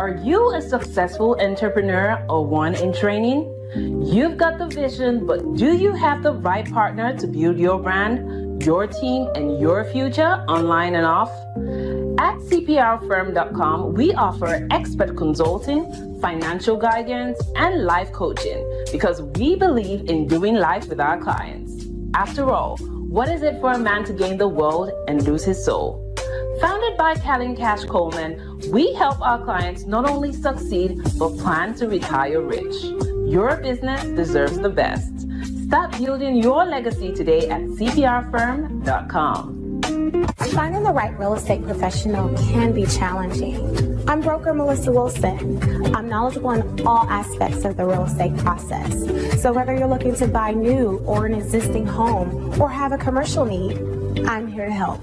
Are you a successful entrepreneur or one in training? You've got the vision, but do you have the right partner to build your brand, your team, and your future online and off? At cprfirm.com, we offer expert consulting, financial guidance, and life coaching because we believe in doing life with our clients. After all, what is it for a man to gain the world and lose his soul? Founded by Callan Cash Coleman, we help our clients not only succeed, but plan to retire rich. Your business deserves the best. Start building your legacy today at cprfirm.com. Finding the right real estate professional can be challenging. I'm broker Melissa Wilson. I'm knowledgeable in all aspects of the real estate process. So whether you're looking to buy new or an existing home or have a commercial need, I'm here to help.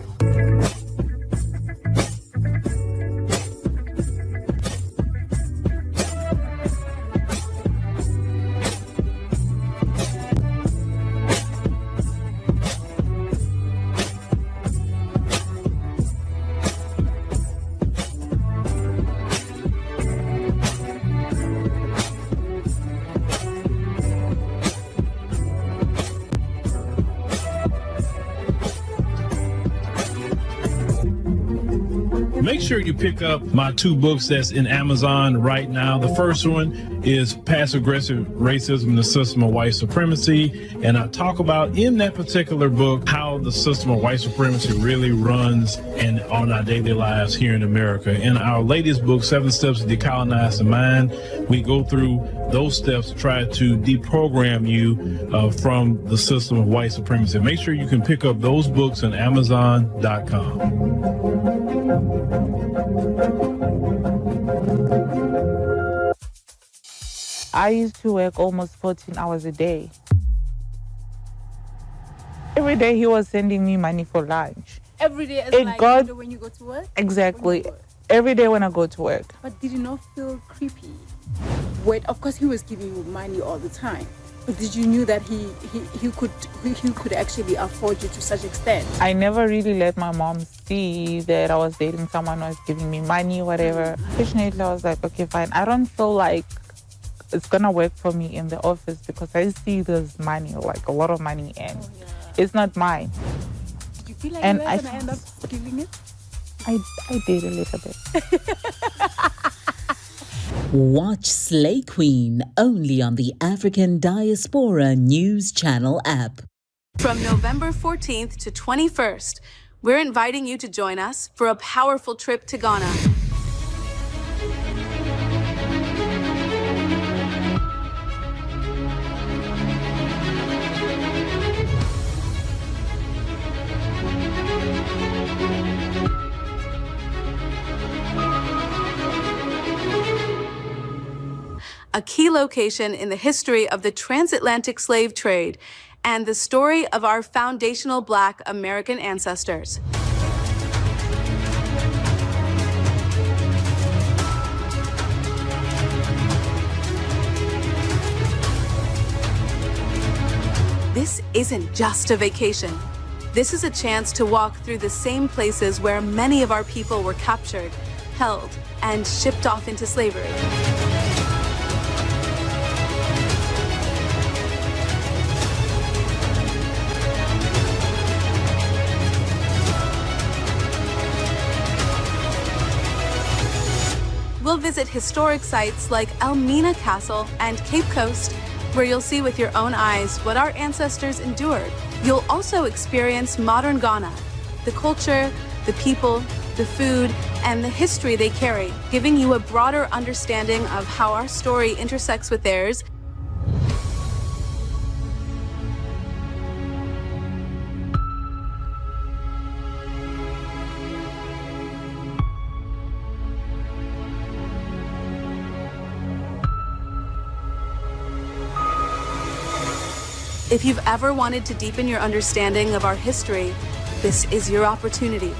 Make sure you pick up my two books that's in Amazon right now. The first one is Passive-Aggressive Racism and the System of White Supremacy. And I talk about in that particular book how the system of white supremacy really runs and on our daily lives here in America. In our latest book, 7 Steps to Decolonize the Mind, we go through those steps to try to deprogram you from the system of white supremacy. Make sure you can pick up those books on Amazon.com. I used to work almost 14 hours a day. Every day he was sending me money for lunch. Every day as when you go to work? Exactly. Every day when I go to work. But did you not feel creepy? Wait, of course he was giving you money all the time. But did you knew that he could actually afford you to such extent? I never really let my mom see that I was dating someone who was giving me money or whatever. Fortunately, I was like, okay, fine. I don't feel like it's gonna work for me in the office because I see there's money, like a lot of money, and it's not mine. Did you feel like you were gonna end up giving it? I did a little bit. Watch Slay Queen only on the African Diaspora News Channel app. From November 14th to 21st, we're inviting you to join us for a powerful trip to Ghana. A key location in the history of the transatlantic slave trade and the story of our foundational Black American ancestors. This isn't just a vacation. This is a chance to walk through the same places where many of our people were captured, held, and shipped off into slavery. We'll visit historic sites like Elmina Castle and Cape Coast, where you'll see with your own eyes what our ancestors endured. You'll also experience modern Ghana, the culture, the people, the food, and the history they carry, giving you a broader understanding of how our story intersects with theirs. If you've ever wanted to deepen your understanding of our history, this is your opportunity.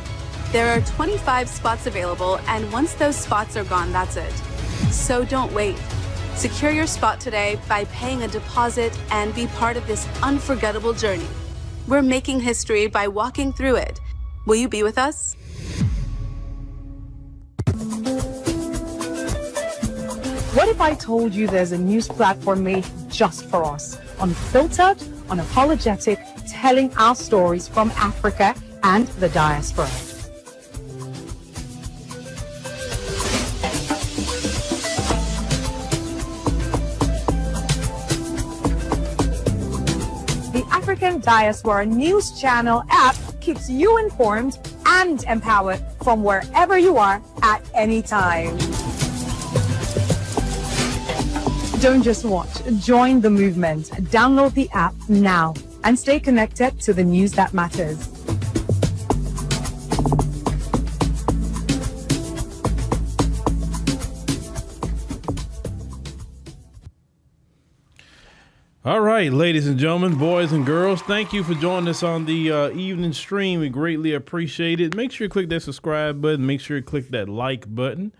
There are 25 spots available, and once those spots are gone, that's it. So don't wait. Secure your spot today by paying a deposit and be part of this unforgettable journey. We're making history by walking through it. Will you be with us? What if I told you there's a news platform made just for us? Unfiltered, unapologetic, telling our stories from Africa and the diaspora. The African Diaspora News Channel app keeps you informed and empowered from wherever you are at any time. Don't just watch, join the movement. Download the app now and stay connected to the news that matters. All right, ladies and gentlemen, boys and girls, thank you for joining us on the evening stream. We greatly appreciate it. Make sure you click that subscribe button. Make sure you click that like button.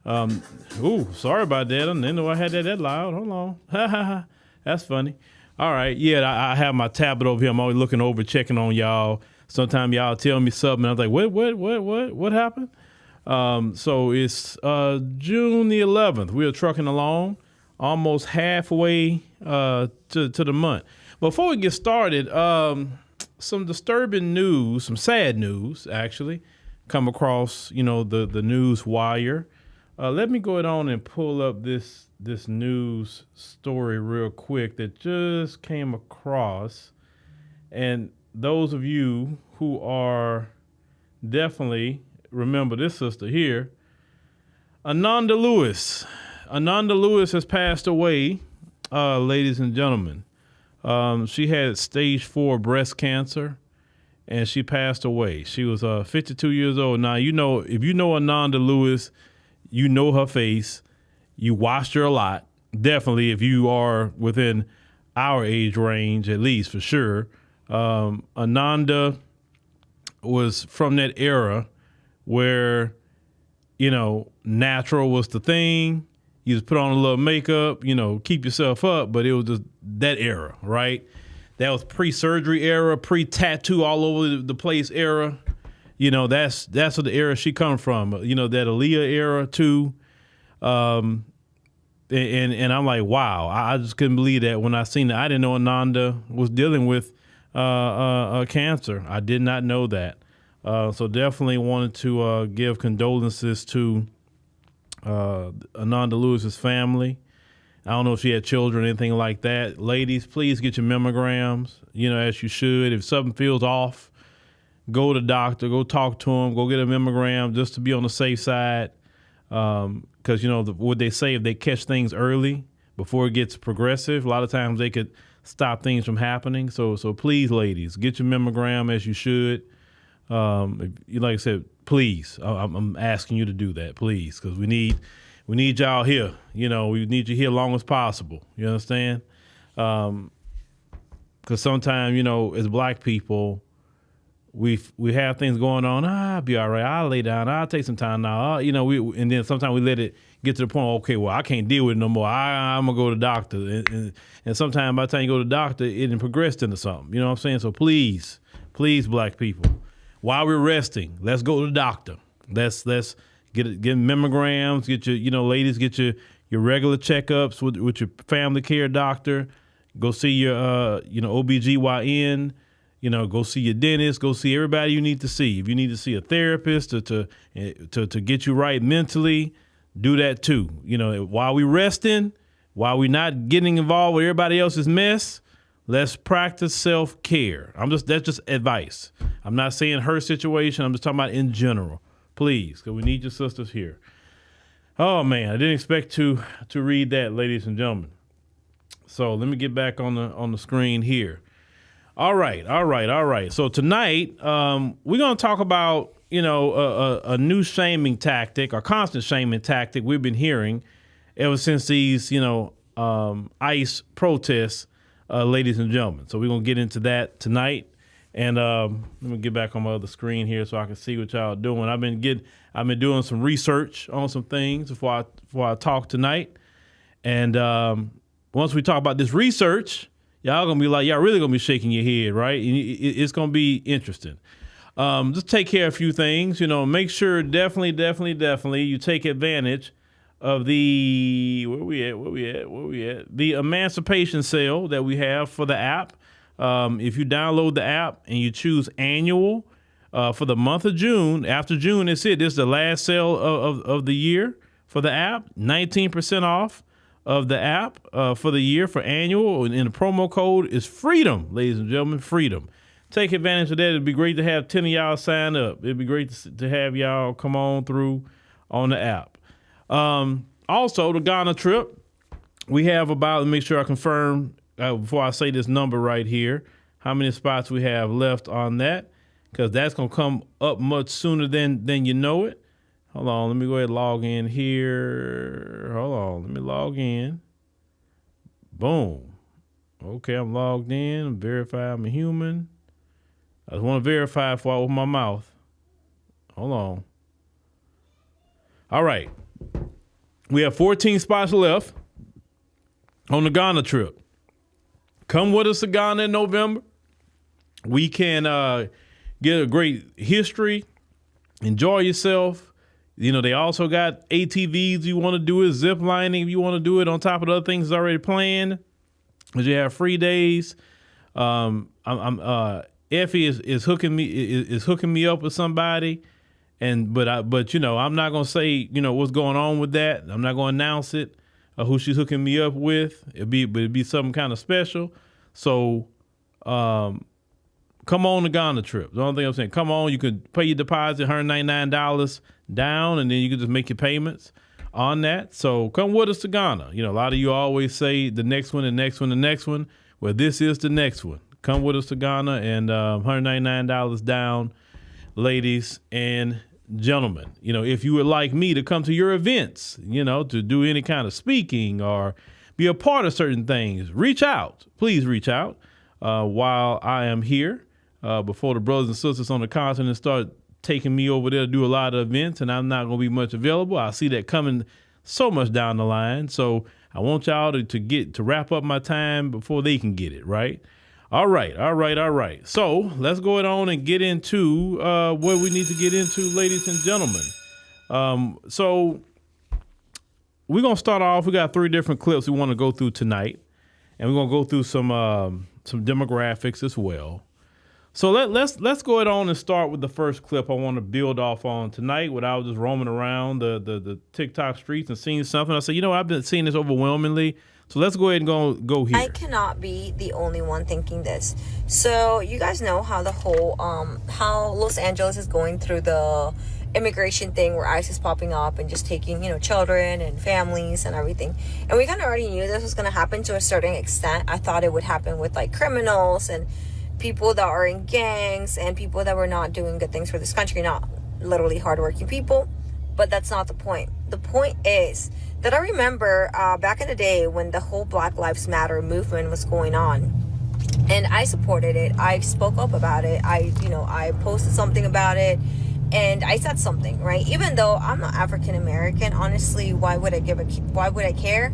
Sorry about that. I didn't know I had that loud. Hold on. That's funny. All right. Yeah, I have my tablet over here. I'm always looking over, checking on y'all. Sometimes y'all tell me something. I was like, what happened? So it's June the 11th. We are trucking along almost halfway to the month. Before we get started, some disturbing news, some sad news, actually, come across, the news wire. Let me go on and pull up this news story real quick that just came across. And those of you who are definitely remember this sister here, Ananda Lewis. Ananda Lewis has passed away, ladies and gentlemen. She had stage 4 breast cancer, and she passed away. She was 52 years old. Now, if you know Ananda Lewis, you know her face. You watched her a lot. Definitely, if you are within our age range, at least for sure. Ananda was from that era where, natural was the thing. You just put on a little makeup, keep yourself up. But it was just that era, right? That was pre-surgery era, pre-tattoo all over the place era. That's what the era she come from. That Aaliyah era too. And I'm like, wow, I just couldn't believe that when I seen that. I didn't know Ananda was dealing with cancer. I did not know that. So definitely wanted to give condolences to Ananda Lewis's family. I don't know if she had children or anything like that. Ladies, please get your mammograms, as you should. If something feels off, go to the doctor, go talk to him, go get a mammogram just to be on the safe side. Because, what they say, if they catch things early before it gets progressive, a lot of times they could stop things from happening. So please, ladies, get your mammogram as you should. Like I said, please, I'm asking you to do that, please, because we need y'all here. We need you here long as possible. You understand? Because sometimes, as Black people, we have things going on. I'll be all right. I'll lay down. I'll take some time now. And then sometimes we let it get to the point. Okay, well, I can't deal with it no more. I'm gonna go to the doctor. And sometimes by the time you go to the doctor, it done progressed into something. You know what I'm saying? So please, Black people, while we're resting, let's go to the doctor. Let's get mammograms. Get your ladies, get your regular checkups with your family care doctor. Go see your OBGYN. Go see your dentist, go see everybody you need to see. If you need to see a therapist to get you right mentally, do that too. While we resting, while we not getting involved with everybody else's mess, let's practice self-care. That's just advice. I'm not saying her situation. I'm just talking about in general. Please, because we need your sisters here. Oh man, I didn't expect to read that, ladies and gentlemen. So let me get back on the screen here. All right. So tonight, we're going to talk about, a new shaming tactic, or constant shaming tactic we've been hearing ever since these, ICE protests, ladies and gentlemen. So we're going to get into that tonight. And let me get back on my other screen here so I can see what y'all are doing. I've been doing some research on some things before I talk tonight. And once we talk about this research, y'all gonna be like, y'all really gonna be shaking your head, right? It's gonna be interesting. Just take care of a few things, make sure definitely you take advantage of the where we at? The emancipation sale that we have for the app. If you download the app and you choose annual for the month of June, after June, this is the last sale of the year for the app. 19% off of the app for the year for annual, and the promo code is freedom, ladies and gentlemen, freedom. Take advantage of that. It'd be great to have 10 of y'all sign up. It'd be great to have y'all come on through on the app. Also, the Ghana trip, we have about, let me make sure I confirm before I say this number right here, how many spots we have left on that, because that's going to come up much sooner than you know it. Hold on, let me go ahead and log in here. Hold on, let me log in. Boom. Okay, I'm logged in. I'm verified I'm a human. I just want to verify before I open my mouth. Hold on. All right. We have 14 spots left on the Ghana trip. Come with us to Ghana in November. We can get a great history. Enjoy yourself. You know, they also got ATVs you want to do it, zip lining if you want to do it on top of the other things that's already planned. Because you have free days. Effie is hooking me up with somebody, but you know, I'm not gonna say, you know, what's going on with that. I'm not gonna announce it, who she's hooking me up with. It'd be something kind of special. So come on the Ghana trip. The only thing I'm saying, come on, you could pay your deposit, $199 down, and then you can just make your payments on that. So come with us to Ghana. You know, a lot of you always say the next one, the next one, the next one. Well, this is the next one. Come with us to Ghana, and $199 down, ladies and gentlemen. You know, if you would like me to come to your events, you know, to do any kind of speaking or be a part of certain things, reach out. Please reach out while I am here before the brothers and sisters on the continent start taking me over there to do a lot of events, and I'm not going to be much available. I see that coming so much down the line. So I want y'all to wrap up my time before they can get it, right? All right. So let's go on and get into what we need to get into, ladies and gentlemen. So we're going to start off. We got 3 different clips we want to go through tonight, and we're going to go through some demographics as well. So let's go on and start with the first clip I want to build off on tonight. When I was just roaming around the TikTok streets and seeing something, I said, you know, I've been seeing this overwhelmingly. So let's go ahead and go here. I cannot be the only one thinking this. So you guys know how the whole how Los Angeles is going through the immigration thing where ICE is popping up and just taking, you know, children and families and everything. And we kind of already knew this was going to happen to a certain extent. I thought it would happen with like criminals and people that are in gangs and people that were not doing good things for this country, not literally hardworking people. But that's not the point. The point is that I remember back in the day when the whole Black Lives Matter movement was going on, and I supported it. I spoke up about it. I posted something about it, and I said something, right? Even though I'm not African American, honestly, why would I care?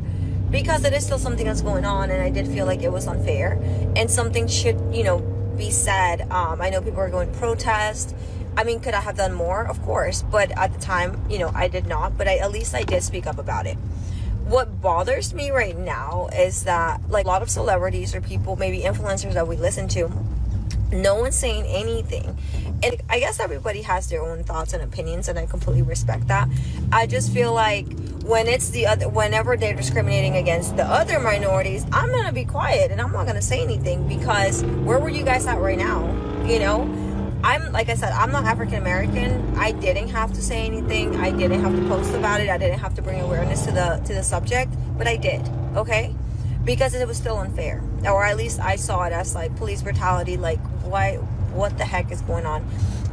Because it is still something that's going on, and I did feel like it was unfair, and something should, you know, be said. I know people are going to protest. I mean, could I have done more? Of course. But at the time, you know, I did not. But at least I did speak up about it. What bothers me right now is that, like, a lot of celebrities or people, maybe influencers that we listen to, no one's saying anything. And I guess everybody has their own thoughts and opinions, and I completely respect that. I just feel like whenever they're discriminating against the other minorities, I'm going to be quiet and I'm not going to say anything, because where were you guys at right now? You know? Like I said, I'm not African American. I didn't have to say anything. I didn't have to post about it. I didn't have to bring awareness to the subject, but I did, okay? Because it was still unfair, or at least I saw it as like police brutality. Like, what the heck is going on?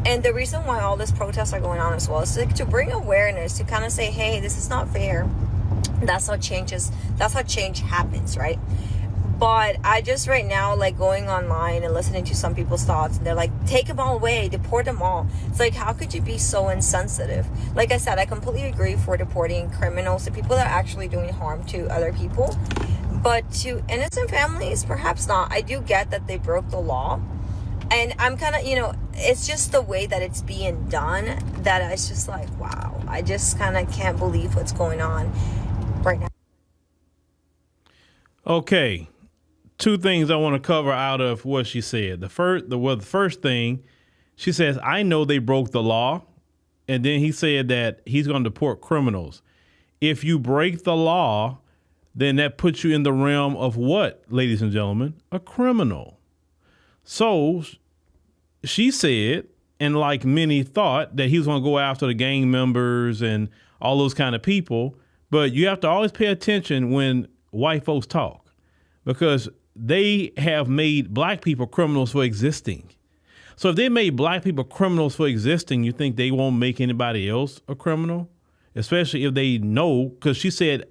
And the reason why all these protests are going on as well is to bring awareness, to kind of say, hey, this is not fair. That's how change happens, right? But I just right now, like, going online and listening to some people's thoughts, and they're like, take them all away, deport them all. It's like, how could you be so insensitive? Like I said, I completely agree for deporting criminals, the people that are actually doing harm to other people. But to innocent families, perhaps not. I do get that they broke the law. And I'm kind of, it's just the way that it's being done that it's just like, wow, I just kind of can't believe what's going on right now. Okay, two things I want to cover out of what she said. The first thing, she says, I know they broke the law. And then he said that he's going to deport criminals. If you break the law, then that puts you in the realm of what, ladies and gentlemen? A criminal. So she said, and like many thought, that he was going to go after the gang members and all those kind of people. But you have to always pay attention when white folks talk, because they have made black people criminals for existing. So if they made black people criminals for existing, you think they won't make anybody else a criminal? Especially if they know, because she said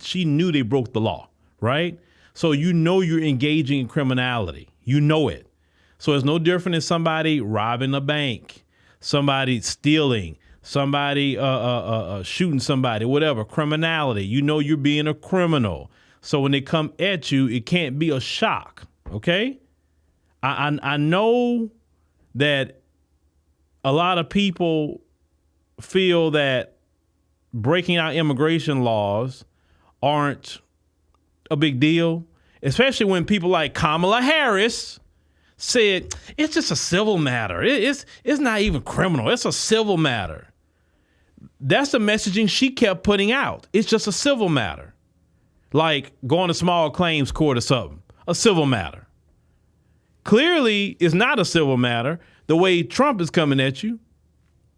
she knew they broke the law, right? So you're engaging in criminality. You know it. So it's no different than somebody robbing a bank, somebody stealing, somebody shooting somebody, whatever, criminality. You know you're being a criminal. So when they come at you, it can't be a shock, okay? I know that a lot of people feel that breaking out immigration laws aren't a big deal, especially when people like Kamala Harris said it's just a civil matter. It's not even criminal. It's a civil matter. That's the messaging she kept putting out. It's just a civil matter, like going to small claims court or something. A civil matter. Clearly, it's not a civil matter the way Trump is coming at you,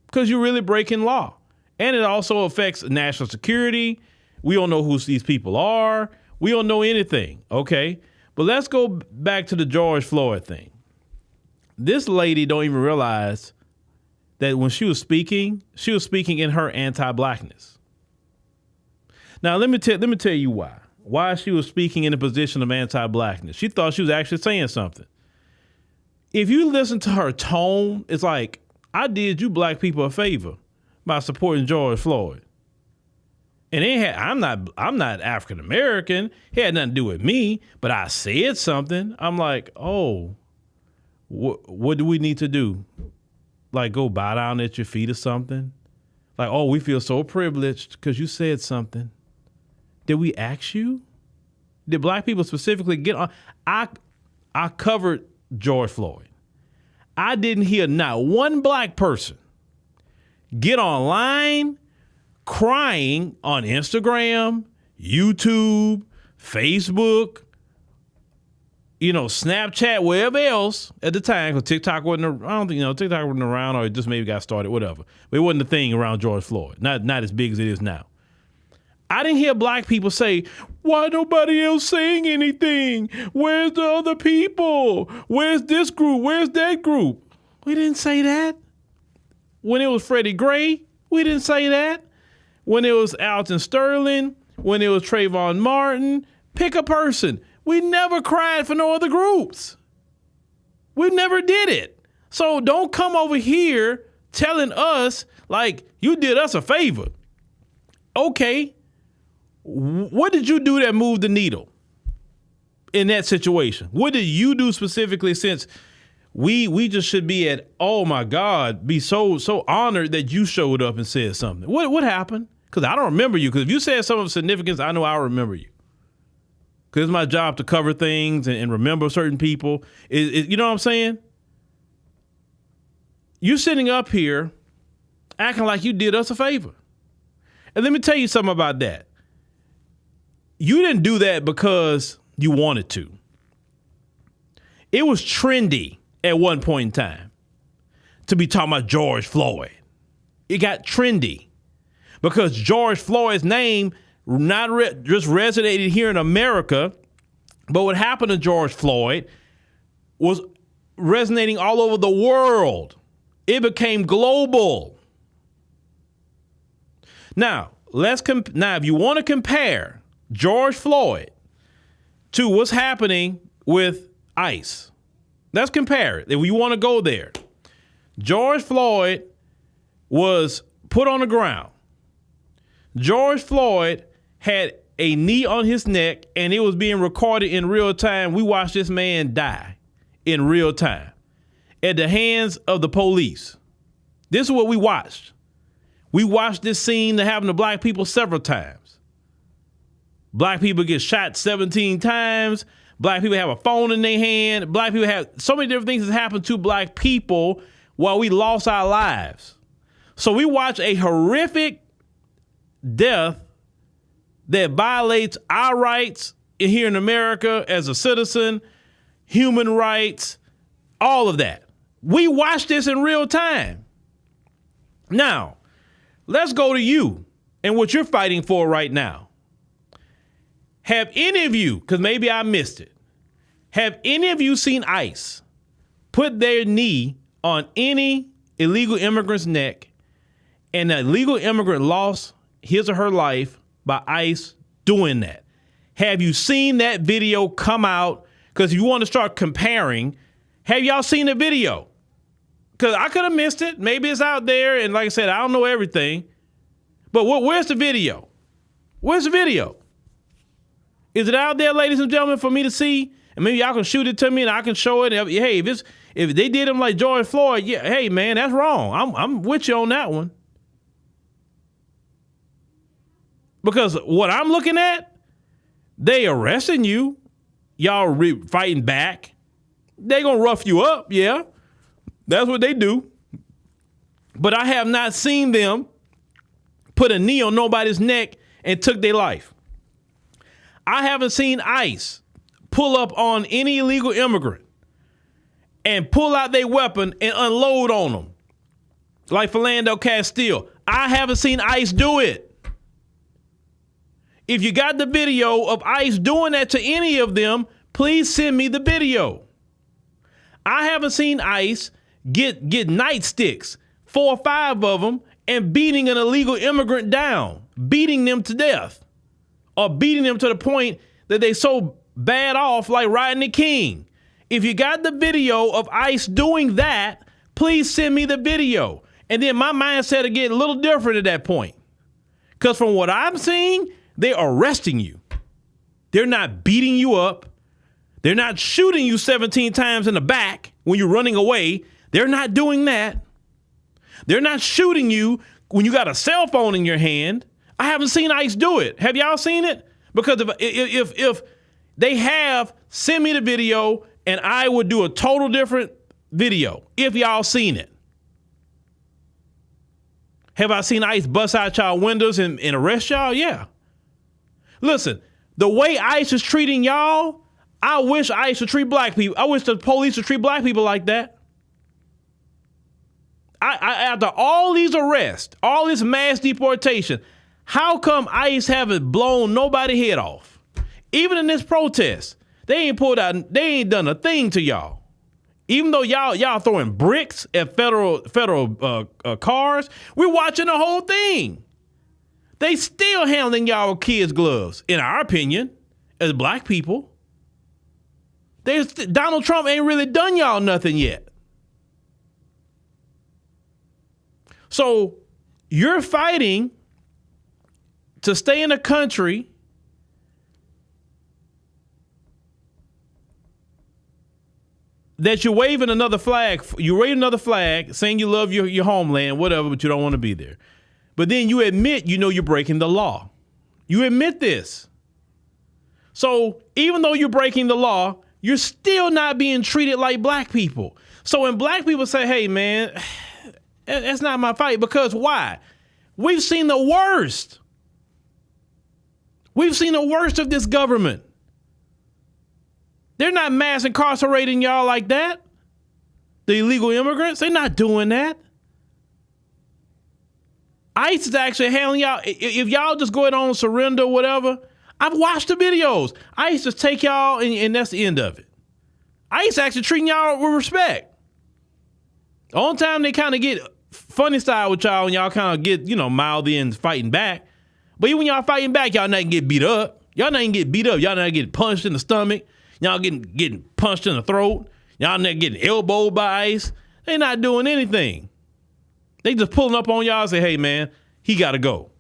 because you're really breaking law. And it also affects national security. We don't know who these people are. We don't know anything, okay? But let's go back to the George Floyd thing. This lady don't even realize that when she was speaking in her anti-blackness. Now, let me tell you why she was speaking in a position of anti-blackness. She thought she was actually saying something. If you listen to her tone, it's like, I did you black people a favor by supporting George Floyd. And I'm not African American. It had nothing to do with me, but I said something. I'm like, oh, what do we need to do? Like, go bow down at your feet or something? Like, oh, we feel so privileged because you said something. Did we ask you? Did black people specifically get on? I covered George Floyd. I didn't hear not one black person get online crying on Instagram, YouTube, Facebook, Snapchat, wherever else at the time, because TikTok wasn't, I don't think, TikTok wasn't around, or it just maybe got started, whatever. But it wasn't a thing around George Floyd, not as big as it is now. I didn't hear black people say, why nobody else saying anything? Where's the other people? Where's this group? Where's that group? We didn't say that. When it was Freddie Gray, we didn't say that. When it was Alton Sterling, when it was Trayvon Martin, pick a person. We never cried for no other groups. We never did it. So don't come over here telling us like you did us a favor. Okay. What did you do that moved the needle in that situation? What did you do specifically, since we just should be at, oh my God, be so honored that you showed up and said something? What happened? Because I don't remember you. Because if you said something of significance, I know I'll remember you. Because it's my job to cover things and remember certain people. You know what I'm saying? You're sitting up here acting like you did us a favor. And let me tell you something about that. You didn't do that because you wanted to. It was trendy at one point in time to be talking about George Floyd. It got trendy because George Floyd's name not just resonated here in America, but what happened to George Floyd was resonating all over the world. It became global. Now, if you want to compare George Floyd to what's happening with ICE, let's compare it. If you want to go there, George Floyd was put on the ground. George Floyd had a knee on his neck, and it was being recorded in real time. We watched this man die in real time. at the hands of the police. This is what we watched. We watched this scene that happened to black people several times. Black people get shot 17 times. Black people have a phone in their hand. Black people have so many different things that happened to black people while we lost our lives. So we watch a horrific death that violates our rights here in America as a citizen, human rights, all of that. We watch this in real time. Now, let's go to you and what you're fighting for right now. Have any of you, because maybe I missed it, have any of you seen ICE put their knee on any illegal immigrant's neck and the illegal immigrant lost his or her life by ICE doing that? Have you seen that video come out? Because if you want to start comparing, have y'all seen the video? Because I could have missed it. Maybe it's out there. And like I said, I don't know everything. But where's the video? Where's the video? Is it out there, ladies and gentlemen, for me to see? And maybe y'all can shoot it to me and I can show it. Hey, if they did him like George Floyd, yeah, hey, man, that's wrong. I'm with you on that one. Because what I'm looking at, they arresting you. Y'all fighting back. They gonna rough you up, yeah. That's what they do. But I have not seen them put a knee on nobody's neck and took their life. I haven't seen ICE pull up on any illegal immigrant and pull out their weapon and unload on them like Philando Castile. I haven't seen ICE do it. If you got the video of ICE doing that to any of them, please send me the video. I haven't seen ICE get nightsticks, 4 or 5 of them, and beating an illegal immigrant down, beating them to death, or beating them to the point that they so bad off like Rodney King. If you got the video of ICE doing that, please send me the video. And then my mindset will get a little different at that point. Because from what I'm seeing, they're arresting you. They're not beating you up. They're not shooting you 17 times in the back when you're running away. They're not doing that. They're not shooting you when you got a cell phone in your hand. I haven't seen ICE do it. Have y'all seen it? Because if they have, send me the video and I would do a total different video if y'all seen it. Have I seen ICE bust out y'all windows and arrest y'all? Yeah. Listen, the way ICE is treating y'all, I wish ICE would treat black people. I wish the police would treat black people like that. After all these arrests, all this mass deportation, how come ICE haven't blown nobody's head off? Even in this protest, they ain't done a thing to y'all. Even though y'all throwing bricks at federal cars, we're watching the whole thing. They still handling y'all kids' gloves, in our opinion, as black people. Donald Trump ain't really done y'all nothing yet. So you're fighting to stay in a country that you're waving another flag. You're waving another flag saying you love your homeland, whatever, but you don't want to be there. But then you admit, you're breaking the law. You admit this. So even though you're breaking the law, you're still not being treated like black people. So when black people say, hey, man, that's not my fight, because why? We've seen the worst. We've seen the worst of this government. They're not mass incarcerating y'all like that. The illegal immigrants, they're not doing that. ICE is actually handling y'all. If y'all just go ahead on surrender or whatever, I've watched the videos. ICE just take y'all and that's the end of it. ICE actually treating y'all with respect. The only time they kind of get funny style with y'all and y'all kind of get, mouthy and fighting back. But even when y'all fighting back, y'all not get beat up. Y'all not get beat up. Y'all not get punched in the stomach. Y'all getting punched in the throat. Y'all not getting elbowed by ICE. They not doing anything. They just pulling up on y'all and say, hey, man, he got to go.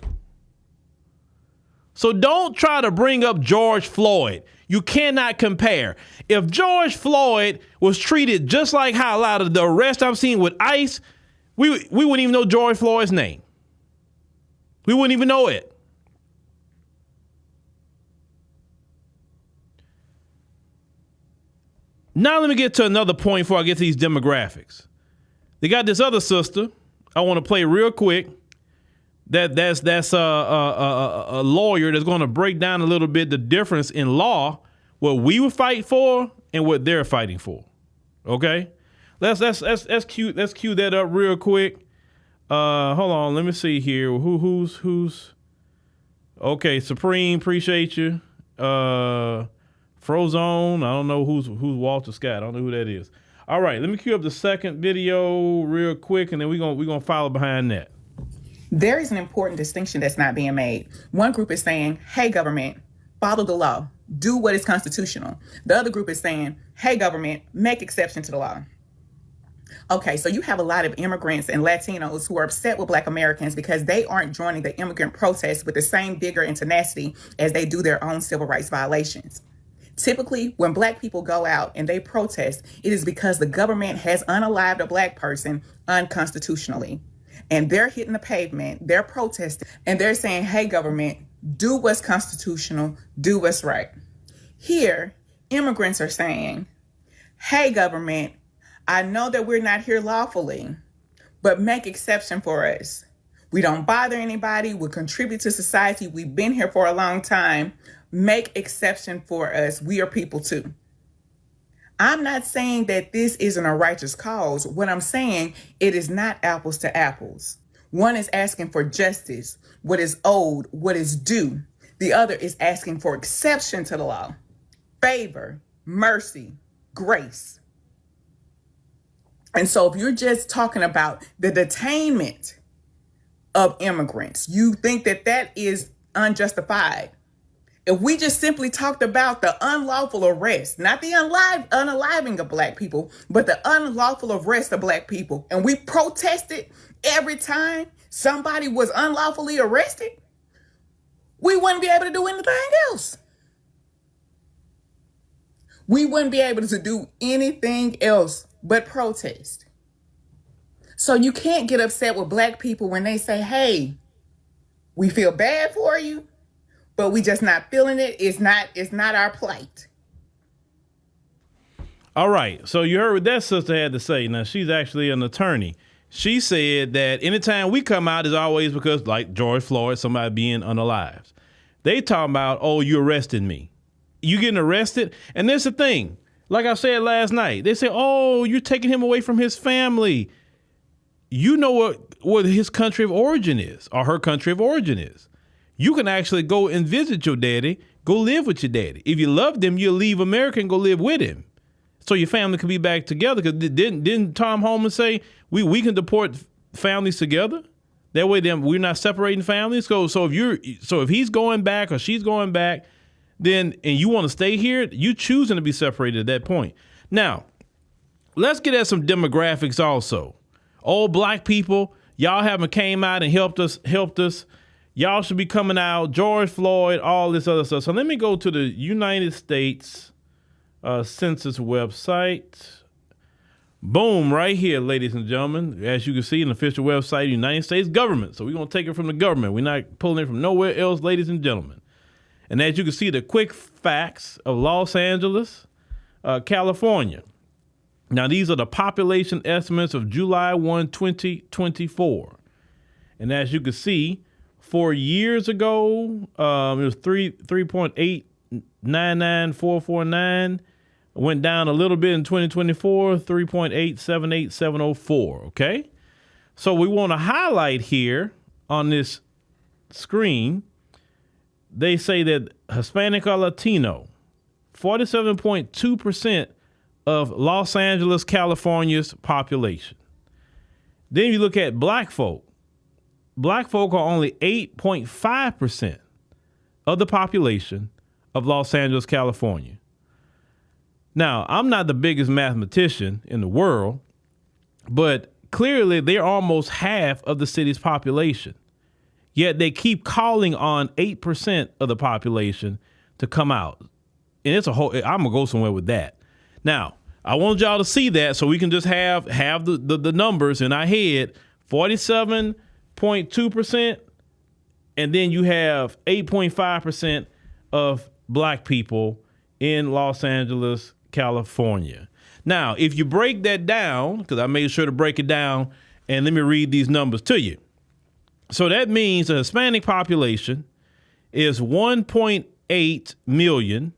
So don't try to bring up George Floyd. You cannot compare. If George Floyd was treated just like how a lot of the arrests I've seen with ICE, we wouldn't even know George Floyd's name. We wouldn't even know it. Now let me get to another point before I get to these demographics. They got this other sister I want to play real quick. That's a lawyer that's going to break down a little bit the difference in law, what we would fight for and what they're fighting for. Okay, let's cue that up real quick. Hold on, let me see here. Who's? Okay, Supreme, appreciate you. Frozone, I don't know who's Walter Scott. I don't know who that is. All right, let me cue up the second video real quick, and then we're gonna follow behind that. There is an important distinction that's not being made. One group is saying, hey, government, follow the law. Do what is constitutional. The other group is saying, hey, government, make exception to the law. Okay, so you have a lot of immigrants and Latinos who are upset with Black Americans because they aren't joining the immigrant protests with the same vigor and tenacity as they do their own civil rights violations. Typically, when Black people go out and they protest, it is because the government has unalived a Black person unconstitutionally. And they're hitting the pavement, they're protesting, and they're saying, hey, government, do what's constitutional, do what's right. Here, immigrants are saying, hey, government, I know that we're not here lawfully, but make exception for us. We don't bother anybody, we contribute to society, we've been here for a long time. Make exception for us, we are people too. I'm not saying that this isn't a righteous cause. What I'm saying, it is not apples to apples. One is asking for justice, what is owed, what is due. The other is asking for exception to the law, favor, mercy, grace. And so if you're just talking about the detainment of immigrants, you think that that is unjustified. If we just simply talked about the unlawful arrest, not the unaliving of Black people, but the unlawful arrest of Black people, and we protested every time somebody was unlawfully arrested, we wouldn't be able to do anything else. We wouldn't be able to do anything else but protest. So you can't get upset with Black people when they say, hey, we feel bad for you, but we just not feeling it. It's not our plight. All right. So you heard what that sister had to say. Now, she's actually an attorney. She said that anytime we come out is always because, like George Floyd, somebody being unalived. They talking about, oh, you arrested me. You getting arrested? And that's the thing. Like I said last night, they say, oh, you're taking him away from his family. You know what his country of origin is, or her country of origin is. You can actually go and visit your daddy, go live with your daddy. If you love him, you'll leave America and go live with him. So your family can be back together. Because didn't Tom Homan say we can deport families together? That way then we're not separating families. So if he's going back or she's going back, then and you want to stay here, you choosing to be separated at that point. Now, let's get at some demographics also. Old Black people, y'all haven't came out and helped us. Y'all should be coming out. George Floyd, all this other stuff. So let me go to the United States Census website. Boom, right here, ladies and gentlemen. As you can see, an official website of the United States government. So we're going to take it from the government. We're not pulling it from nowhere else, ladies and gentlemen. And as you can see, the quick facts of Los Angeles, California. Now, these are the population estimates of July 1, 2024. And as you can see, 4 years ago, it was 3.899449. Went down a little bit in 2024, 3.878704. Okay. So we want to highlight here on this screen, they say that Hispanic or Latino, 47.2% of Los Angeles, California's population. Then you look at Black folk. Black folk are only 8.5% of the population of Los Angeles, California. Now, I'm not the biggest mathematician in the world, but clearly they're almost half of the city's population. Yet they keep calling on 8% of the population to come out. And it's a whole, I'm gonna go somewhere with that. Now, I want y'all to see that so we can just have the numbers in our head. 47.2%, and then you have 8.5% of black people in Los Angeles, California. Now, if you break that down, because I made sure to break it down, and let me read these numbers to you. So that means the Hispanic population is 1.8 million,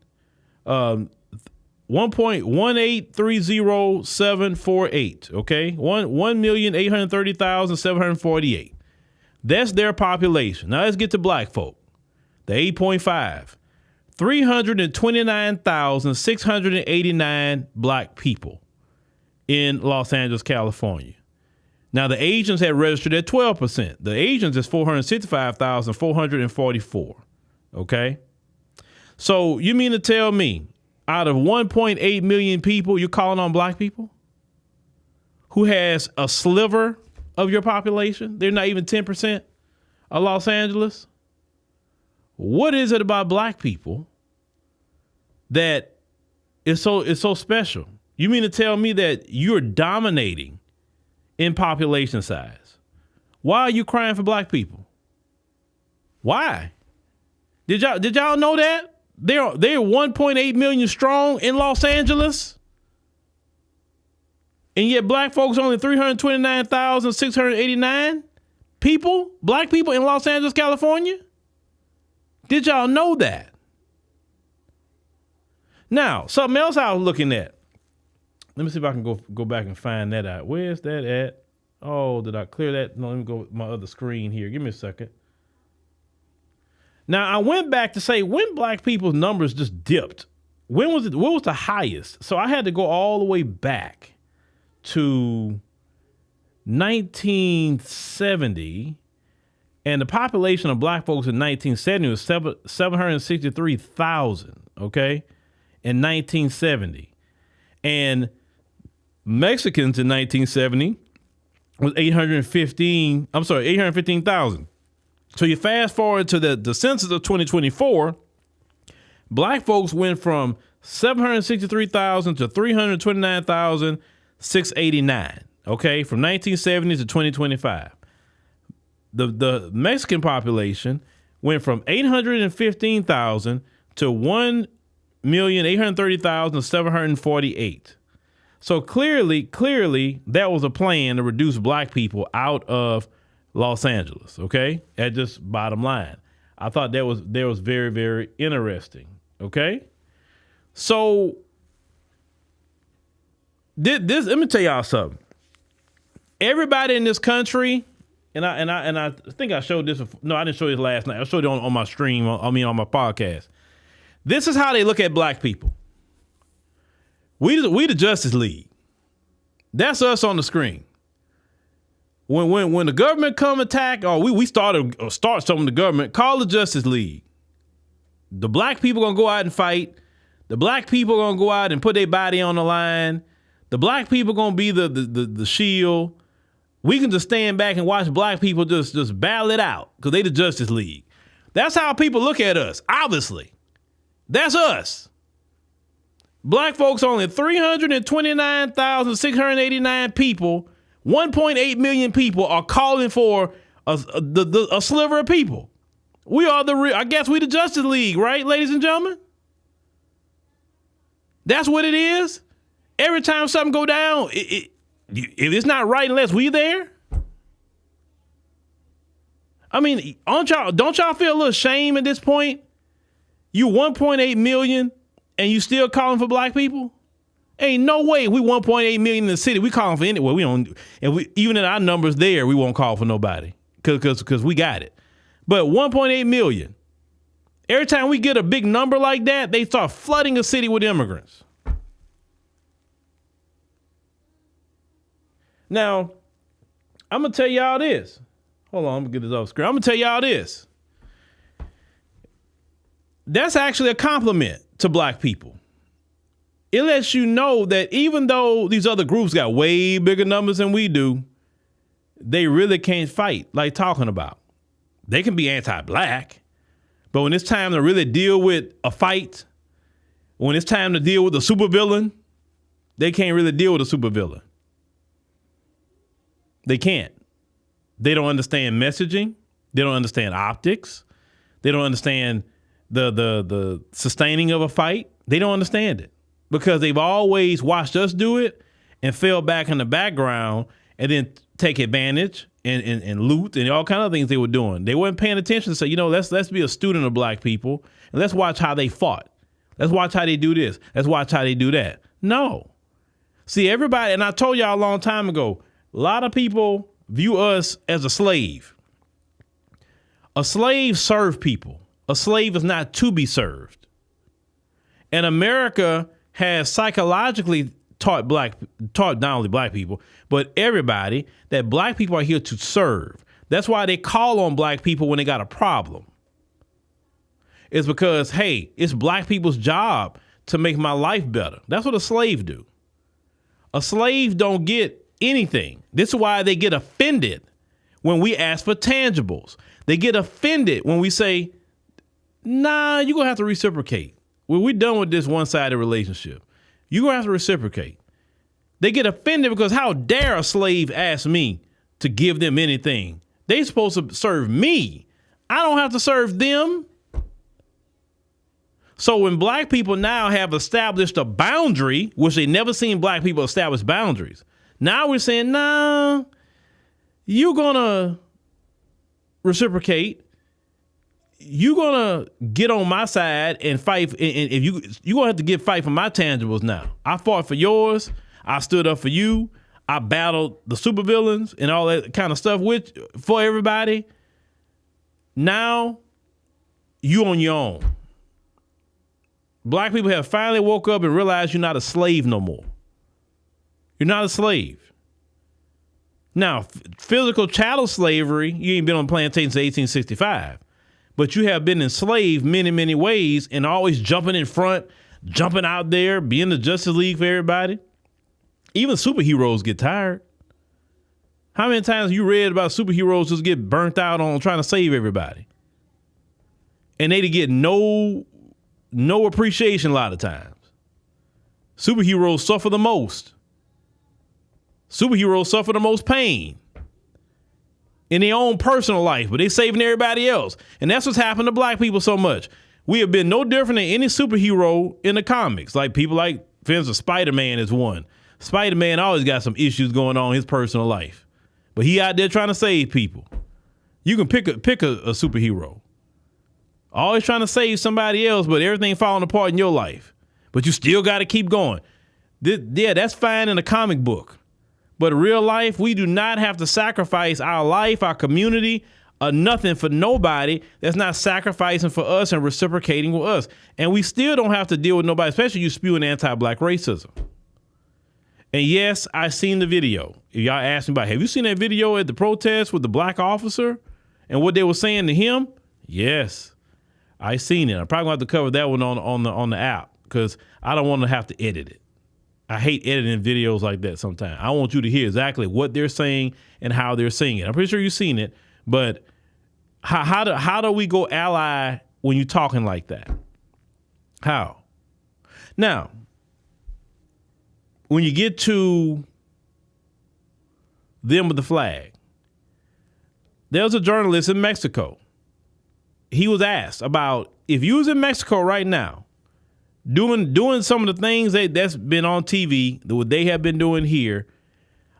1.1830748. Okay, 1,830,748. That's their population. Now let's get to black folk. The 8.5. 329,689 black people in Los Angeles, California. Now the Asians had registered at 12%. The Asians is 465,444. Okay. So you mean to tell me out of 1.8 million people, you're calling on black people who has a sliver of your population? They're not even 10% of Los Angeles. What is it about black people that is so special? You mean to tell me that you're dominating in population size? Why are you crying for black people? Why? Did y'all know that? They're 1.8 million strong in Los Angeles. And yet black folks only 329,689 people, black people in Los Angeles, California. Did y'all know that? Now, something else I was looking at. Let me see if I can go back and find that out. Where's that at? Oh, did I clear that? No, let me go with my other screen here. Give me a second. Now, I went back to say when black people's numbers just dipped. When was it? What was the highest? So I had to go all the way back to 1970, and the population of black folks in 1970 was 763,000, okay, in 1970. And Mexicans in 1970 was 815,000. So you fast forward to the census of 2024, black folks went from 763,000 to 329,689. Okay, from 1970 to 2025. The Mexican population went from 815,000 to 1,830,748. So clearly that was a plan to reduce black people out of Los Angeles. Okay, that's just bottom line. I thought that was very, very interesting. Okay, so this let me tell y'all something. Everybody in this country, and I think I showed this. No, I didn't show this last night. I showed it on my stream. On my podcast. This is how they look at black people. We the Justice League. That's us on the screen. When the government come attack, or we start something with the government, call the Justice League. The black people gonna go out and fight. The black people gonna go out and put their body on the line. The black people gonna be the shield. We can just stand back and watch black people just battle it out because they the Justice League. That's how people look at us, obviously. That's us. Black folks, only 329,689 people, 1.8 million people are calling for a sliver of people. We are I guess we the Justice League, right, ladies and gentlemen? That's what it is. Every time something go down, if it's not right unless we there. I mean, don't y'all feel a little shame at this point? You 1.8 million and you still calling for black people? Ain't no way we 1.8 million in the city. We calling for anywhere. We don't, and we even in our numbers there, we won't call for nobody because we got it. But 1.8 million. Every time we get a big number like that, they start flooding the city with immigrants. Now, I'm going to tell y'all this. Hold on, I'm going to get this off screen. I'm going to tell y'all this. That's actually a compliment to black people. It lets you know that even though these other groups got way bigger numbers than we do, they really can't fight like talking about. They can be anti-black, but when it's time to really deal with a fight, when it's time to deal with a supervillain, they can't really deal with a supervillain. They can't. They don't understand messaging. They don't understand optics. They don't understand the sustaining of a fight. They don't understand it because they've always watched us do it and fell back in the background and then take advantage and loot and all kind of things they were doing. They weren't paying attention to say, let's be a student of black people and let's watch how they fought. Let's watch how they do this. Let's watch how they do that. No. See, everybody, and I told y'all a long time ago, a lot of people view us as a slave. A slave serves people. A slave is not to be served. And America has psychologically taught not only black people, but everybody that black people are here to serve. That's why they call on black people when they got a problem. It's because, hey, it's black people's job to make my life better. That's what a slave do. A slave don't get anything. This is why they get offended when we ask for tangibles. They get offended when we say, nah, you're going to have to reciprocate. When we're done with this one-sided relationship, you're going to have to reciprocate. They get offended because how dare a slave ask me to give them anything? They supposed to serve me. I don't have to serve them. So when black people now have established a boundary, which they never seen black people establish boundaries, now we're saying, nah, you're going to reciprocate. You're going to get on my side and fight. And if you're going to have to get fight for my tangibles now. I fought for yours. I stood up for you. I battled the supervillains and all that kind of stuff for everybody. Now you on your own. Black people have finally woke up and realized you're not a slave no more. You're not a slave. Now, physical chattel slavery, you ain't been on plantations since 1865. But you have been enslaved many, many ways and always jumping in front, jumping out there, being the Justice League for everybody. Even superheroes get tired. How many times you read about superheroes just get burnt out on trying to save everybody? And they get no appreciation a lot of times. Superheroes suffer the most. Superheroes suffer the most pain in their own personal life, but they saving everybody else. And that's what's happened to black people so much. We have been no different than any superhero in the comics. Like people like, for instance, Spider-Man is one. Spider-Man always got some issues going on in his personal life, but he out there trying to save people. You can pick a superhero. Always trying to save somebody else, but everything falling apart in your life. But you still got to keep going. Yeah, that's fine in a comic book. But in real life, we do not have to sacrifice our life, our community, or nothing for nobody that's not sacrificing for us and reciprocating with us. And we still don't have to deal with nobody, especially you spewing anti-black racism. And yes, I seen the video. If y'all ask me about, have you seen that video at the protest with the black officer and what they were saying to him? Yes, I seen it. I'm probably going to have to cover that one on the app because I don't want to have to edit it. I hate editing videos like that sometimes. I want you to hear exactly what they're saying and how they're saying it. I'm pretty sure you've seen it, but how do we go ally when you're talking like that? How? Now, when you get to them with the flag, there's a journalist in Mexico. He was asked about if you was in Mexico right now, doing some of the things that's been on TV, what they have been doing here.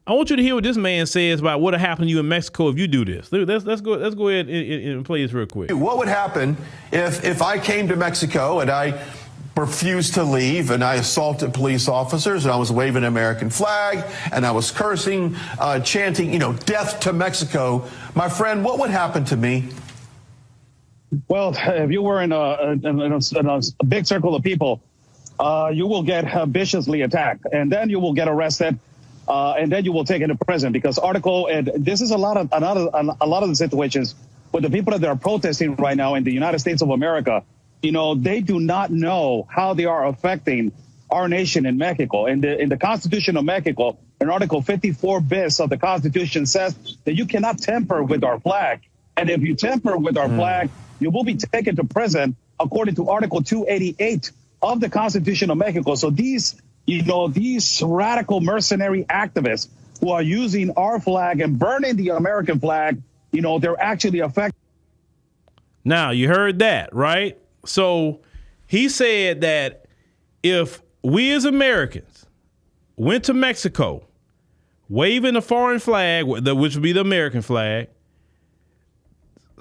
I want you to hear what this man says about what will happen to you in Mexico if you do this. Let's go ahead and play this real quick. What would happen if I came to Mexico and I refused to leave and I assaulted police officers and I was waving an American flag and I was cursing, chanting, death to Mexico? My friend, what would happen to me? Well, if you were in a big circle of people, you will get viciously attacked, and then you will get arrested, and then you will take into prison because this is a lot of the situations with the people that are protesting right now in the United States of America. They do not know how they are affecting our nation in Mexico. In the Constitution of Mexico, in Article 54 bis of the Constitution says that you cannot tamper with our flag. And if you tamper with our flag, you will be taken to prison according to Article 288 of the Constitution of Mexico. So these radical mercenary activists who are using our flag and burning the American flag, they're actually affecting. Now, you heard that, right? So he said that if we as Americans went to Mexico waving a foreign flag, which would be the American flag,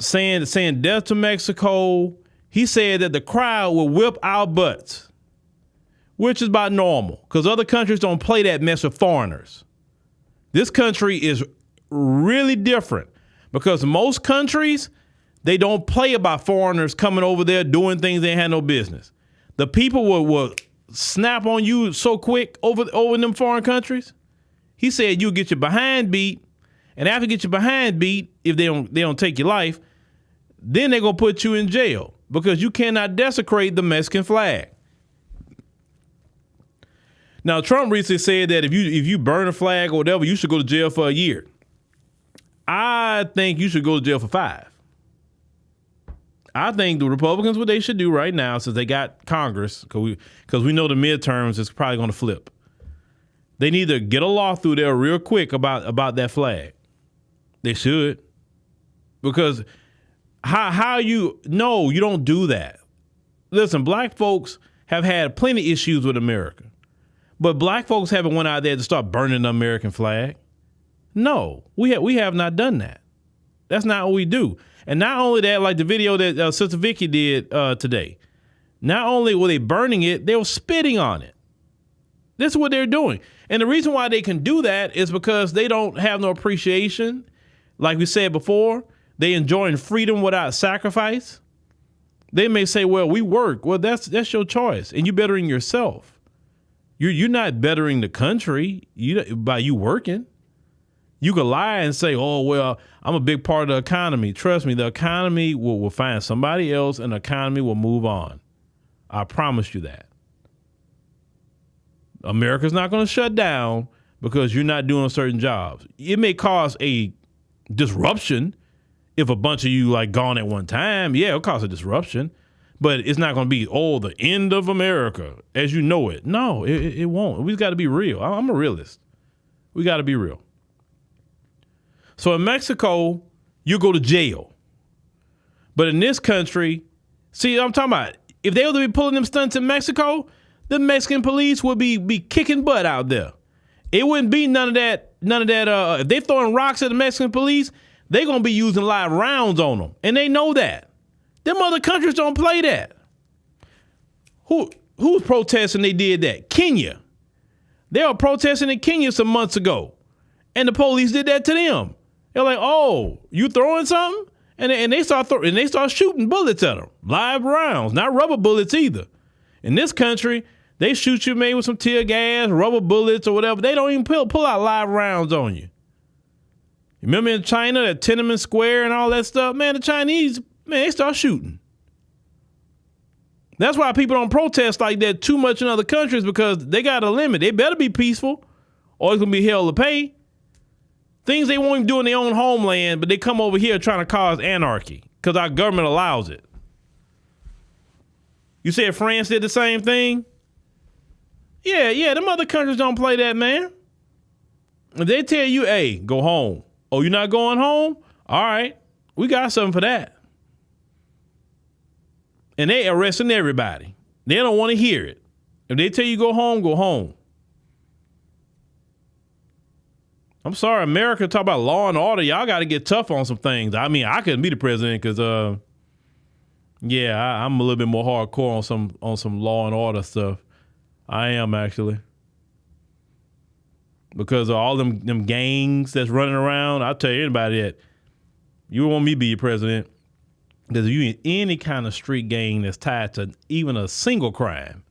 saying death to Mexico, he said that the crowd will whip our butts, which is about normal because other countries don't play that mess with foreigners. This country is really different because most countries, they don't play about foreigners coming over there doing things they had no business. The people will snap on you so quick over in them foreign countries. He said you'll get your behind beat, and after you get your behind beat, if they don't take your life, then they're gonna put you in jail because you cannot desecrate the Mexican flag. Now, Trump recently said that if you burn a flag or whatever, you should go to jail for a year. I think you should go to jail for 5. I think the Republicans, what they should do right now, since they got Congress, because we know the midterms is probably going to flip. They need to get a law through there real quick about that flag. They should, because you don't do that. Listen, black folks have had plenty of issues with America, but black folks haven't went out there to start burning the American flag. No, we have not done that. That's not what we do. And not only that, like the video that Sister Vicky did today, not only were they burning it, they were spitting on it. This is what they're doing. And the reason why they can do that is because they don't have no appreciation. Like we said before, they enjoying freedom without sacrifice. They may say, well, we work. Well, that's your choice. And you're bettering yourself. You're not bettering the country by you working. You could lie and say, oh, well, I'm a big part of the economy. Trust me, the economy will find somebody else and the economy will move on. I promise you that. America's not going to shut down because you're not doing certain jobs. It may cause a disruption if a bunch of you like gone at one time. Yeah, it'll cause a disruption, but it's not going to be, the end of America as you know it. No, it won't. We've got to be real. I'm a realist. We got to be real. So in Mexico, you go to jail. But in this country, see, I'm talking about, if they were to be pulling them stunts in Mexico, the Mexican police would be kicking butt out there. It wouldn't be none of that. If they throwing rocks at the Mexican police, they're going to be using live rounds on them. And they know that. Them other countries don't play that. Who's protesting they did that? Kenya. They were protesting in Kenya some months ago. And the police did that to them. They're like, oh, you throwing something? And they start shooting bullets at them. Live rounds, not rubber bullets either. In this country, they shoot you maybe with some tear gas, rubber bullets or whatever. They don't even pull out live rounds on you. Remember in China, that Tiananmen Square and all that stuff? Man, the Chinese, they start shooting. That's why people don't protest like that too much in other countries, because they got a limit. They better be peaceful or it's going to be hell to pay. Things they won't even do in their own homeland, but they come over here trying to cause anarchy because our government allows it. You said France did the same thing? Yeah, them other countries don't play that, man. If they tell you, hey, go home. Oh, you're not going home? All right, we got something for that. And they arresting everybody. They don't want to hear it. If they tell you go home, go home. I'm sorry, America, talk about law and order. Y'all got to get tough on some things. I mean, I couldn't be the president because, I'm a little bit more hardcore on some law and order stuff. I am, actually. Because of all them gangs that's running around, I'll tell you anybody that you want me to be your president. Because if you in any kind of street gang that's tied to even a single crime,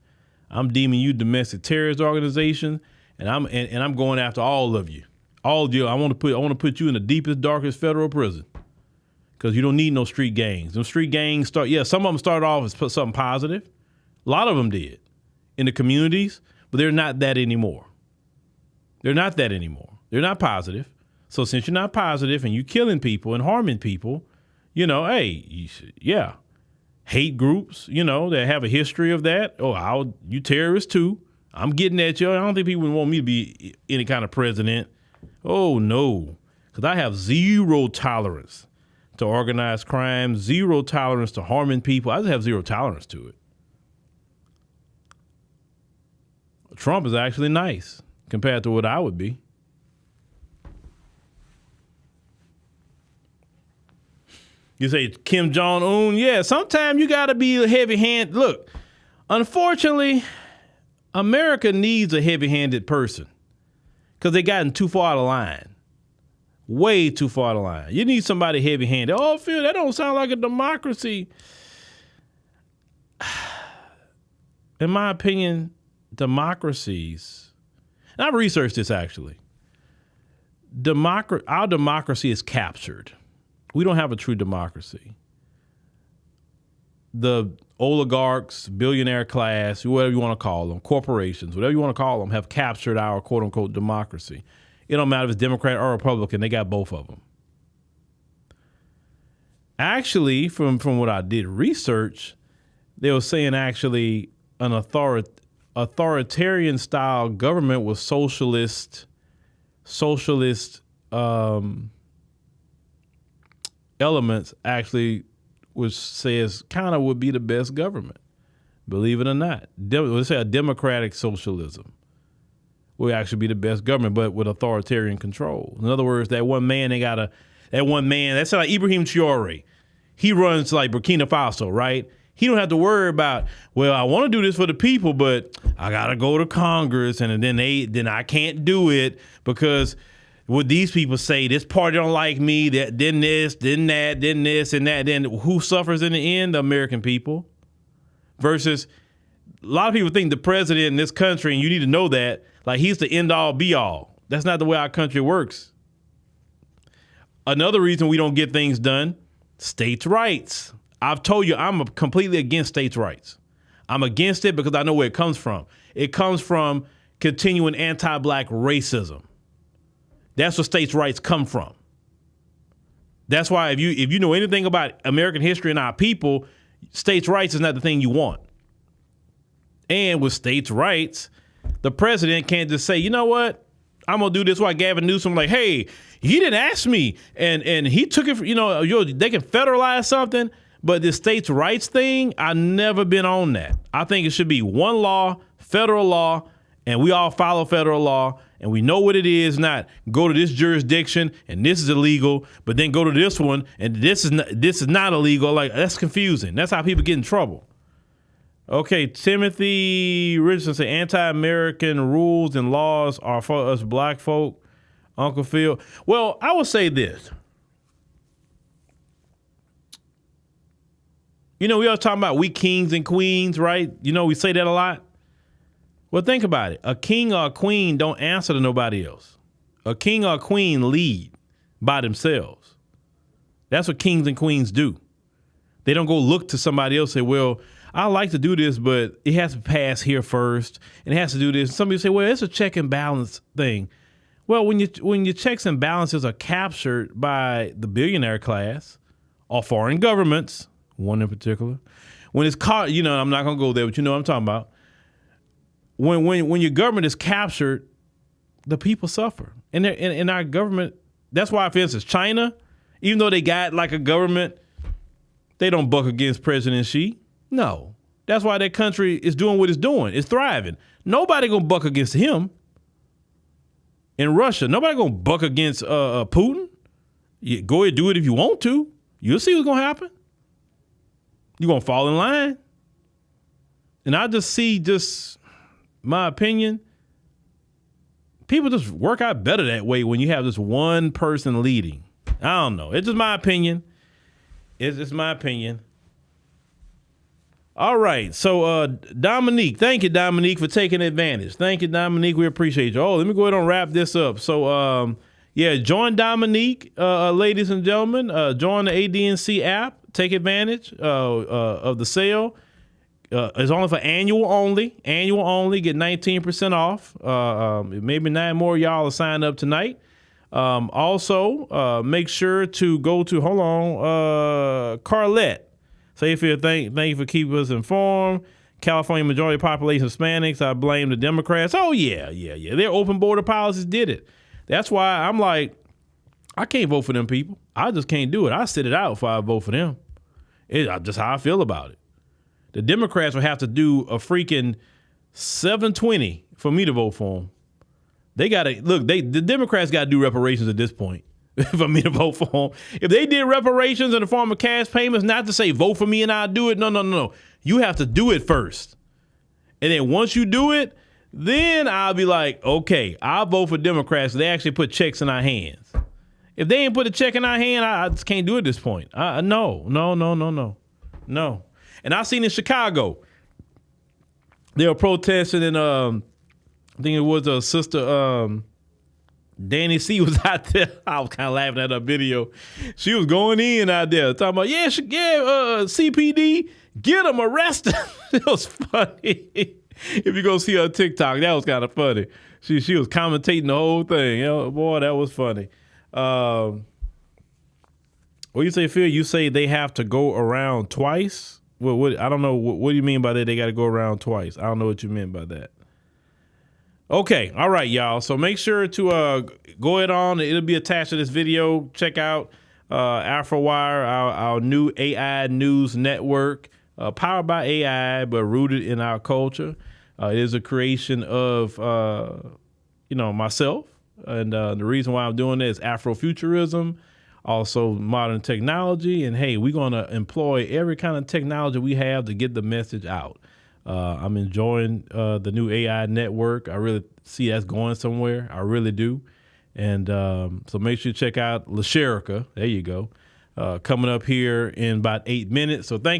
I'm deeming you domestic terrorist organization, and I'm going after all of you. All of you. I want to put you in the deepest, darkest federal prison. Because you don't need no street gangs. Them street gangs some of them started off as something positive. A lot of them did in the communities, but they're not that anymore. They're not that anymore. They're not positive. So since you're not positive and you're killing people and harming people, Hey, yeah, hate groups, that have a history of that. Oh, you terrorists too. I'm getting at you. I don't think people would want me to be any kind of president. Oh, no, because I have zero tolerance to organized crime, zero tolerance to harming people. I just have zero tolerance to it. Trump is actually nice compared to what I would be. You say Kim Jong-un? Yeah, sometimes you got to be a heavy-handed. Look, unfortunately, America needs a heavy-handed person because they gotten too far out of line. Way too far out of line. You need somebody heavy-handed. Oh, Phil, that don't sound like a democracy. In my opinion, democracies, and I've researched this actually, our democracy is captured. We don't have a true democracy. The oligarchs, billionaire class, whatever you want to call them, corporations, whatever you want to call them, have captured our quote unquote democracy. It don't matter if it's Democrat or Republican, they got both of them. Actually, from what I did research, they were saying actually an authoritarian style government with socialist elements actually, which says kind of would be the best government, believe it or not. Let's say a democratic socialism will actually be the best government, but with authoritarian control. In other words, that one man, that's like Ibrahim Traore. He runs like Burkina Faso, right? He don't have to worry about, well, I want to do this for the people, but I got to go to Congress and then I can't do it because what these people say, this party don't like me, then this, then that, then this and that. Then who suffers in the end? The American people. Versus a lot of people think the president in this country, and you need to know that, like he's the end all be all. That's not the way our country works. Another reason we don't get things done, states' rights. I've told you I'm completely against states' rights. I'm against it because I know where it comes from. It comes from continuing anti-black racism. That's where states' rights come from. That's why if you know anything about American history and our people, states' rights is not the thing you want. And with states' rights, the president can't just say, you know what, I'm going to do this. Why Gavin Newsom like, hey, he didn't ask me. And he took it, they can federalize something. But the states' rights thing, I've never been on that. I think it should be one law, federal law, and we all follow federal law. And we know what it is, not go to this jurisdiction and this is illegal, but then go to this one and this is not illegal. Like, that's confusing. That's how people get in trouble. Okay, Timothy Richardson said anti-American rules and laws are for us black folk, Uncle Phil. Well, I would say this. We always talking about we kings and queens, right? We say that a lot. Well, think about it. A king or a queen don't answer to nobody else. A king or a queen lead by themselves. That's what kings and queens do. They don't go look to somebody else and say, well, I like to do this, but it has to pass here first, and it has to do this. Somebody say, well, it's a check and balance thing. Well, when your checks and balances are captured by the billionaire class or foreign governments, one in particular, when it's caught, I'm not going to go there, but you know what I'm talking about. When your government is captured, the people suffer. And in our government, that's why, for instance, China, even though they got like a government, they don't buck against President Xi. No. That's why that country is doing what it's doing. It's thriving. Nobody gonna buck against him. In Russia, nobody gonna buck against Putin. You go ahead, do it if you want to. You'll see what's gonna happen. You're gonna fall in line. And I just see my opinion, people just work out better that way when you have this one person leading. I don't know. It's just my opinion. It's just my opinion. All right. So, Dominique, thank you, Dominique, for taking advantage. Thank you, Dominique. We appreciate you. Oh, let me go ahead and wrap this up. So, join Dominique, ladies and gentlemen. Join the ADNC app. Take advantage of the sale. It's only for annual only. Annual only. Get 19% off. Maybe 9 more of y'all will sign up tonight. Also, make sure to go to, Carlette. Say thank you for keeping us informed. California majority population Hispanics. I blame the Democrats. Oh, yeah. Their open border policies did it. That's why I'm like, I can't vote for them people. I just can't do it. I sit it out before I vote for them. It's just how I feel about it. The Democrats will have to do a freaking 720 for me to vote for them. They got to look. The Democrats got to do reparations at this point for me to vote for them. If they did reparations in the form of cash payments, not to say vote for me and I'll do it. No. You have to do it first, and then once you do it, then I'll be like, okay, I'll vote for Democrats. They actually put checks in our hands. If they ain't put a check in our hand, I just can't do it at this point. No. And I seen in Chicago, they were protesting, and I think it was a sister, Danny C was out there. I was kind of laughing at her video. She was going in out there talking about, CPD, get them arrested. It was funny. If you go see her TikTok, that was kind of funny. She was commentating the whole thing. Boy, that was funny. What do you say, Phil? You say they have to go around twice? What I don't know. What do you mean by that? They got to go around twice. I don't know what you meant by that. Okay. All right, y'all. So make sure to go ahead on. It'll be attached to this video. Check out AfroWire, our new AI news network, powered by AI, but rooted in our culture. It is a creation of, myself. And the reason why I'm doing this is Afrofuturism, also modern technology. And hey, we're going to employ every kind of technology we have to get the message out. I'm enjoying the new AI network. I really see that's going somewhere. I really do. And so make sure you check out LaSherica. There you go. Coming up here in about 8 minutes. So thank you.